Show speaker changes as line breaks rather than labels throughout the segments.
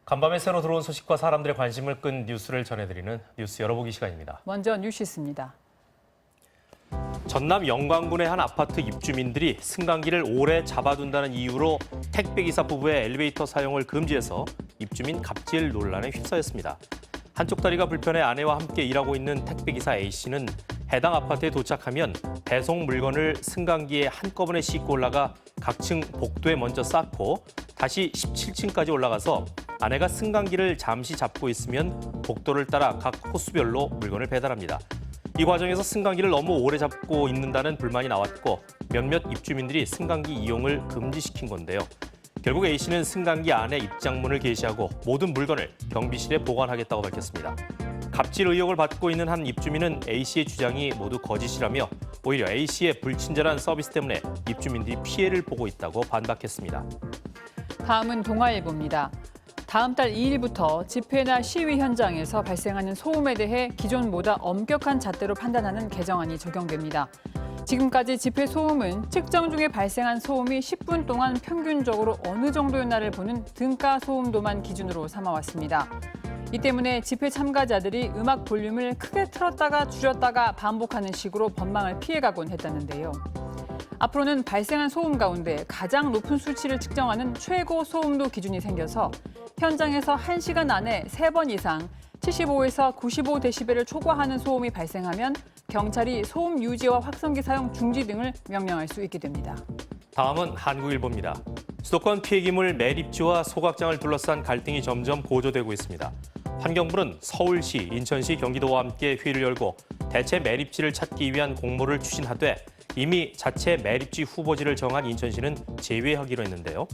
간밤에 새로 들어온 소식과 사람들의 관심을 끈 뉴스를 전해드리는 뉴스 열어보기 시간입니다.
먼저 뉴시스입니다.
전남 영광군의 한 아파트 입주민들이 승강기를 오래 잡아둔다는 이유로 택배기사 부부의 엘리베이터 사용을 금지해서 입주민 갑질 논란에 휩싸였습니다. 한쪽 다리가 불편해 아내와 함께 일하고 있는 택배기사 A씨는 해당 아파트에 도착하면 배송 물건을 승강기에 한꺼번에 싣고 올라가 각층 복도에 먼저 쌓고 다시 17층까지 올라가서 아내가 승강기를 잠시 잡고 있으면 복도를 따라 각 호수별로 물건을 배달합니다. 이 과정에서 승강기를 너무 오래 잡고 있는다는 불만이 나왔고 몇몇 입주민들이 승강기 이용을 금지시킨 건데요. 결국 A씨는 승강기 안에 입장문을 게시하고 모든 물건을 경비실에 보관하겠다고 밝혔습니다. 갑질 의혹을 받고 있는 한 입주민은 A씨의 주장이 모두 거짓이라며 오히려 A씨의 불친절한 서비스 때문에 입주민들이 피해를 보고 있다고 반박했습니다.
다음은 동아일보입니다. 다음 달 2일부터 집회나 시위 현장에서 발생하는 소음에 대해 기존보다 엄격한 잣대로 판단하는 개정안이 적용됩니다. 지금까지 집회 소음은 측정 중에 발생한 소음이 10분 동안 평균적으로 어느 정도였나를 보는 등가 소음도만 기준으로 삼아왔습니다. 이 때문에 집회 참가자들이 음악 볼륨을 크게 틀었다가 줄였다가 반복하는 식으로 법망을 피해가곤 했다는데요. 앞으로는 발생한 소음 가운데 가장 높은 수치를 측정하는 최고 소음도 기준이 생겨서 현장에서 1시간 안에 3번 이상 75에서 95데시벨을 초과하는 소음이 발생하면 경찰이 소음 유지와 확성기 사용 중지 등을 명령할 수 있게 됩니다.
다음은 한국일보입니다. 수도권 폐기물 매립지와 소각장을 둘러싼 갈등이 점점 고조되고 있습니다. 환경부는 서울시, 인천시, 경기도와 함께 회의를 열고 대체 매립지를 찾기 위한 공모를 추진하되 이미 자체 매립지 후보지를 정한 인천시는 제외하기로 했는데요.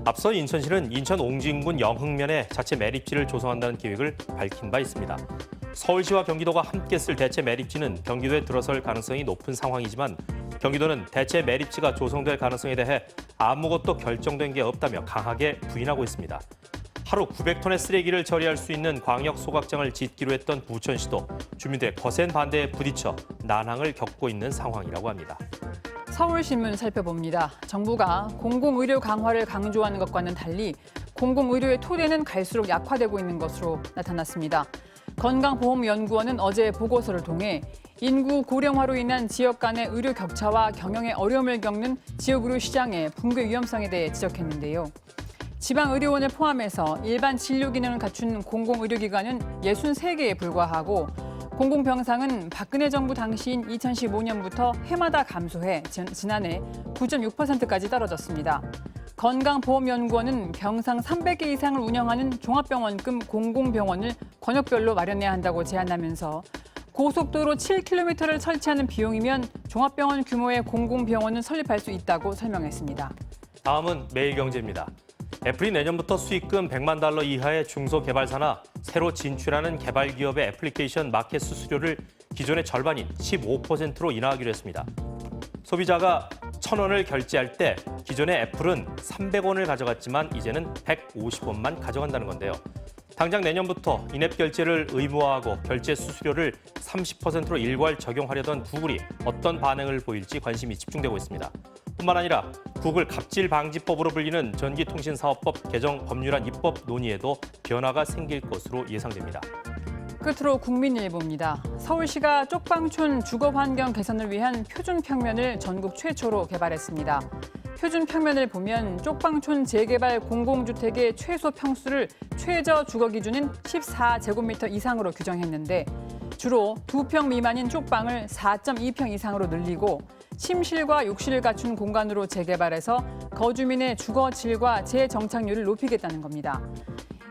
앞서 인천시는 인천 옹진군 영흥면에 자체 매립지를 조성한다는 계획을 밝힌 바 있습니다. 서울시와 경기도가 함께 쓸 대체 매립지는 경기도에 들어설 가능성이 높은 상황이지만 경기도는 대체 매립지가 조성될 가능성에 대해 아무것도 결정된 게 없다며 강하게 부인하고 있습니다. 하루 900톤의 쓰레기를 처리할 수 있는 광역 소각장을 짓기로 했던 부천시도 주민들의 거센 반대에 부딪혀 난항을 겪고 있는 상황이라고 합니다.
서울신문 살펴봅니다. 정부가 공공의료 강화를 강조하는 것과는 달리 공공의료의 토대는 갈수록 약화되고 있는 것으로 나타났습니다. 건강보험연구원은 어제 보고서를 통해 인구 고령화로 인한 지역 간의 의료 격차와 경영에 어려움을 겪는 지역의료 시장의 붕괴 위험성에 대해 지적했는데요. 지방의료원을 포함해서 일반 진료 기능을 갖춘 공공의료기관은 63개에 불과하고 공공병상은 박근혜 정부 당시인 2015년부터 해마다 감소해 지난해 9.6%까지 떨어졌습니다. 건강보험연구원은 병상 300개 이상을 운영하는 종합병원급 공공병원을 권역별로 마련해야 한다고 제안하면서 고속도로 7km를 설치하는 비용이면 종합병원 규모의 공공병원을 설립할 수 있다고 설명했습니다.
다음은 매일경제입니다. 애플이 내년부터 수익금 100만 달러 이하의 중소개발사나 새로 진출하는 개발기업의 애플리케이션 마켓 수수료를 기존의 절반인 15%로 인하하기로 했습니다. 소비자가 1,000원을 결제할 때 기존의 애플은 300원을 가져갔지만 이제는 150원만 가져간다는 건데요. 당장 내년부터 인앱 결제를 의무화하고 결제 수수료를 30%로 일괄 적용하려던 구글이 어떤 반응을 보일지 관심이 집중되고 있습니다. 뿐만 아니라 구글 갑질방지법으로 불리는 전기통신사업법 개정 법률안 입법 논의에도 변화가 생길 것으로 예상됩니다.
끝으로 국민일보입니다. 서울시가 쪽방촌 주거환경 개선을 위한 표준평면을 전국 최초로 개발했습니다. 표준평면을 보면 쪽방촌 재개발 공공주택의 최소 평수를 최저 주거 기준인 14제곱미터 이상으로 규정했는데 주로 2평 미만인 쪽방을 4.2평 이상으로 늘리고 침실과 욕실을 갖춘 공간으로 재개발해서 거주민의 주거 질과 재정착률을 높이겠다는 겁니다.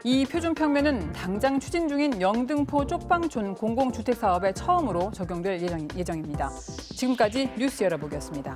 이 표준평면은 당장 추진 중인 영등포 쪽방촌 공공주택 사업에 처음으로 적용될 예정입니다. 지금까지 뉴스 열어보기였습니다.